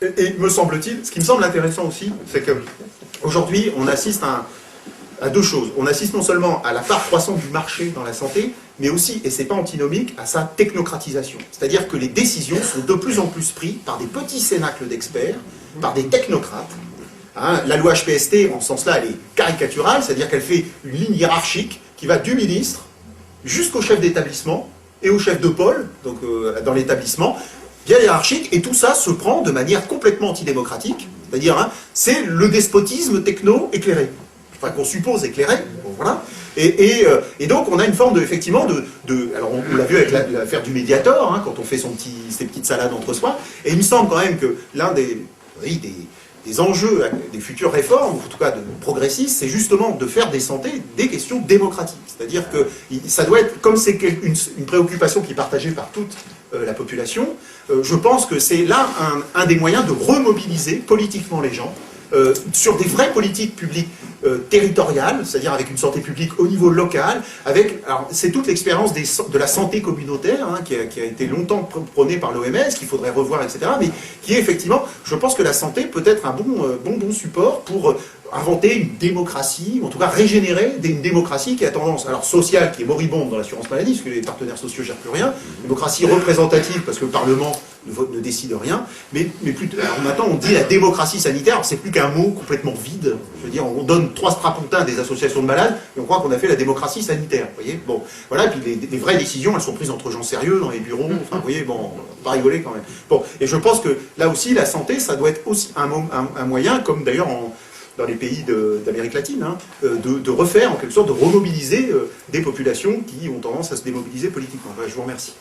Et me semble-t-il, ce qui me semble intéressant aussi, c'est que aujourd'hui, on assiste à deux choses. On assiste non seulement à la part croissante du marché dans la santé, mais aussi, et c'est pas antinomique, à sa technocratisation. C'est-à-dire que les décisions sont de plus en plus prises par des petits cénacles d'experts, par des technocrates. Hein, la loi HPST, en ce sens-là, elle est caricaturale, c'est-à-dire qu'elle fait une ligne hiérarchique qui va du ministre jusqu'au chef d'établissement et au chef de pôle, donc dans l'établissement, bien hiérarchique, et tout ça se prend de manière complètement antidémocratique, c'est-à-dire, hein, c'est le despotisme techno-éclairé. Enfin, qu'on suppose éclairé, bon, voilà. Et donc, on a une forme de, effectivement, alors, on l'a vu avec l'affaire du Mediator, hein, quand on fait ses petites salades entre soi, et il me semble quand même que l'un des enjeux des futures réformes, ou en tout cas de progressistes, c'est justement de faire des santé des questions démocratiques. C'est-à-dire que ça doit être, comme c'est une préoccupation qui est partagée par toute la population, je pense que c'est là un des moyens de remobiliser politiquement les gens sur des vraies politiques publiques territoriales, c'est-à-dire avec une santé publique au niveau local, alors c'est toute l'expérience de la santé communautaire, hein, qui a été longtemps prônée par l'OMS, qu'il faudrait revoir, etc., mais qui est effectivement, je pense que la santé peut être un bon support pour inventer une démocratie, ou en tout cas régénérer une démocratie qui a tendance, alors sociale, qui est moribonde dans l'assurance maladie, parce que les partenaires sociaux ne gèrent plus rien, démocratie représentative, parce que le Parlement ne décide rien, mais plutôt, alors maintenant on dit la démocratie sanitaire, c'est plus qu'un mot complètement vide, je veux dire, on donne 3 strapontins à des associations de malades, et on croit qu'on a fait la démocratie sanitaire, vous voyez, bon, voilà, et puis les vraies décisions, elles sont prises entre gens sérieux, dans les bureaux, enfin, vous voyez, bon, on va pas rigoler quand même. Bon, et je pense que là aussi, la santé, ça doit être aussi un moyen, comme d'ailleurs dans les pays d'Amérique latine, hein, de refaire, en quelque sorte, de remobiliser des populations qui ont tendance à se démobiliser politiquement. Voilà, je vous remercie.